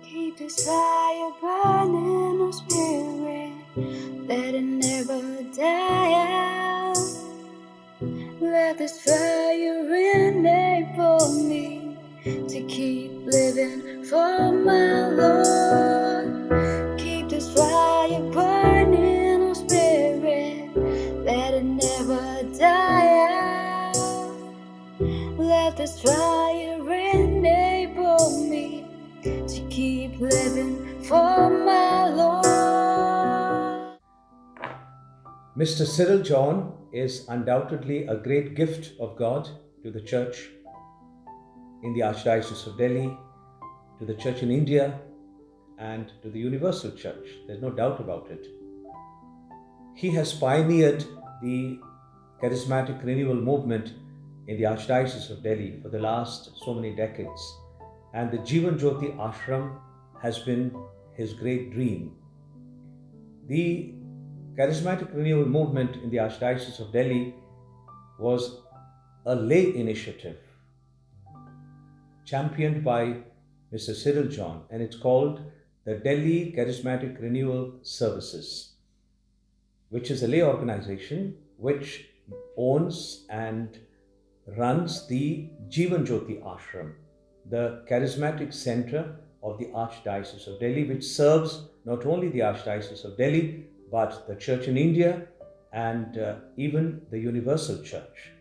Keep this fire burning, oh spirit, let it never die out. Let this fire enable me to keep living for my Lord. Keep this fire burning, oh spirit, let it never die out. Let this fire enable me to keep living for my Lord. Mr. Cyril John is undoubtedly a great gift of God to the church in the Archdiocese of Delhi, to the church in India, and to the Universal Church. There's no doubt about it. He has pioneered the charismatic renewal movement in the Archdiocese of Delhi for the last so many decades. And the Jivan Jyoti Ashram has been his great dream. The charismatic renewal movement in the Archdiocese of Delhi was a lay initiative championed by Mr. Cyril John, and it's called the Delhi Charismatic Renewal Services, which is a lay organization which owns and runs the Jivan Jyoti Ashram, the charismatic center of the Archdiocese of Delhi, which serves not only the Archdiocese of Delhi, but the Church in India and even the Universal Church.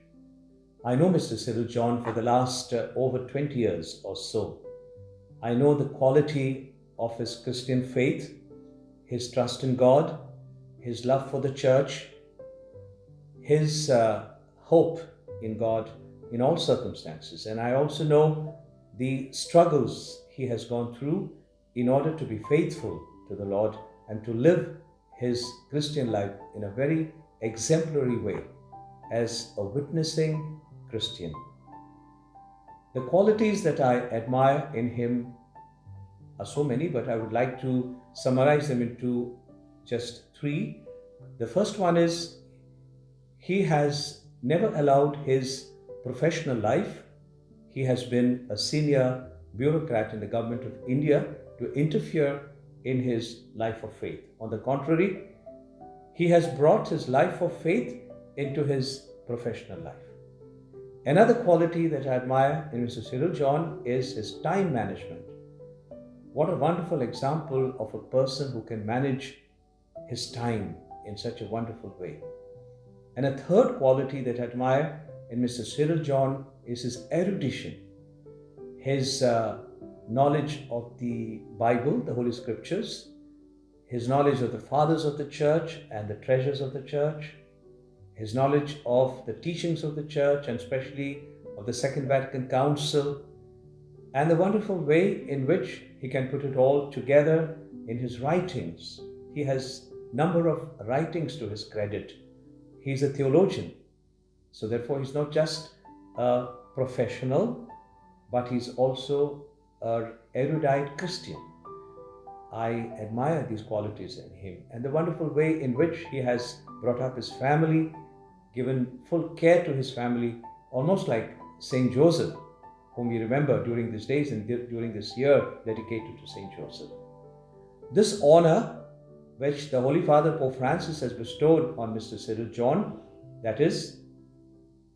I know Mr. Cyril John for the last over 20 years or so. I know the quality of his Christian faith, his trust in God, his love for the Church, his hope in God in all circumstances. And I also know the struggles he has gone through in order to be faithful to the Lord and to live his Christian life in a very exemplary way as a witnessing Christian. The qualities that I admire in him are so many, but I would like to summarize them into just three. The first one is he has never allowed his professional life, he has been a senior bureaucrat in the government of India, to interfere in his life of faith. On the contrary, he has brought his life of faith into his professional life. Another quality that I admire in Mr. Cyril John is his time management. What a wonderful example of a person who can manage his time in such a wonderful way. And a third quality that I admire in Mr. Cyril John is his erudition, his knowledge of the Bible, the Holy Scriptures, his knowledge of the fathers of the church and the treasures of the church, his knowledge of the teachings of the church and especially of the Second Vatican Council, and the wonderful way in which he can put it all together in his writings. He has a number of writings to his credit. He's a theologian, so therefore he's not just a professional, but he's also an erudite Christian. I admire these qualities in him and the wonderful way in which he has brought up his family, given full care to his family, almost like Saint Joseph, whom we remember during these days and during this year dedicated to Saint Joseph. This honor which the Holy Father Pope Francis has bestowed on Mr. Cyril John, that is,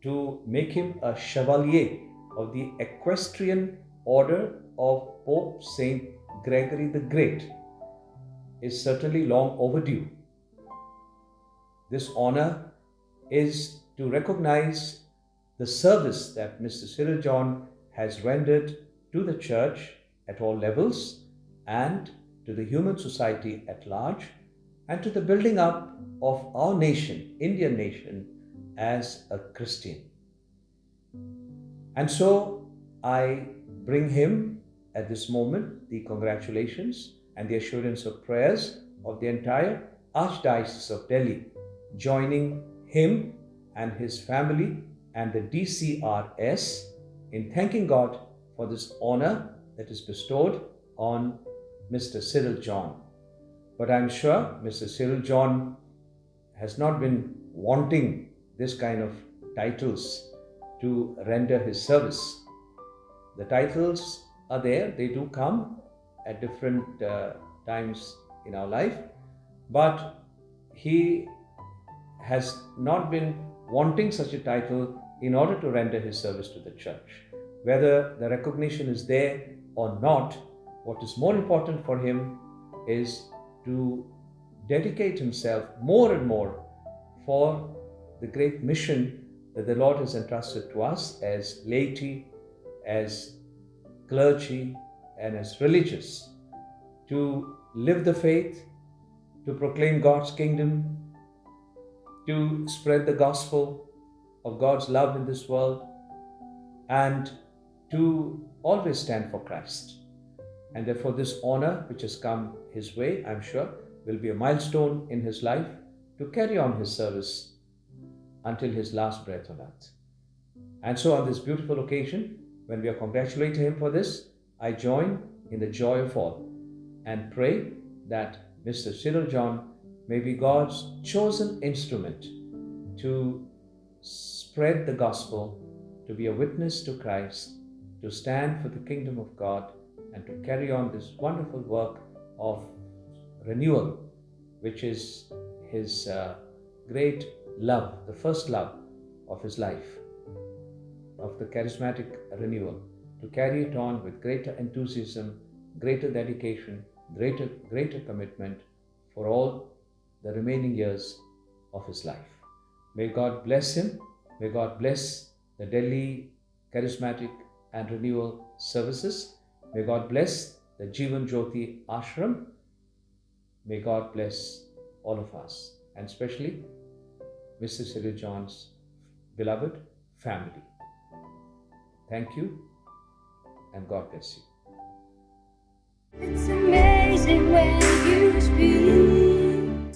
to make him a Chevalier of the Equestrian Order of Pope Saint Gregory the Great, is certainly long overdue. This honor is to recognize the service that Mr. Cyril John has rendered to the Church at all levels and to the human society at large and to the building up of our nation, Indian nation, as a Christian. And so I bring him at this moment the congratulations and the assurance of prayers of the entire Archdiocese of Delhi, joining him and his family and the DCRS in thanking God for this honor that is bestowed on Mr. Cyril John. But I'm sure Mr. Cyril John has not been wanting this kind of titles to render his service. The titles are there, they do come, at different times in our life, but he has not been wanting such a title in order to render his service to the church. Whether the recognition is there or not, what is more important for him is to dedicate himself more and more for the great mission that the Lord has entrusted to us as laity, as clergy, and as religious, to live the faith, to proclaim God's kingdom, to spread the gospel of God's love in this world, and to always stand for Christ. And therefore, this honor which has come his way, I'm sure, will be a milestone in his life to carry on his service until his last breath on earth. And so, on this beautiful occasion, when we are congratulating him for this, I join in the joy of all and pray that Mr. Cyril John may be God's chosen instrument to spread the gospel, to be a witness to Christ, to stand for the kingdom of God, and to carry on this wonderful work of renewal, which is his great love, the first love of his life, of the charismatic renewal, to carry it on with greater enthusiasm, greater dedication, greater commitment for all the remaining years of his life. May God bless him. May God bless the Delhi Charismatic and Renewal Services. May God bless the Jivan Jyoti Ashram. May God bless all of us, and especially Mr. Cyril John's beloved family. Thank you, and God bless you. It's amazing when you speak.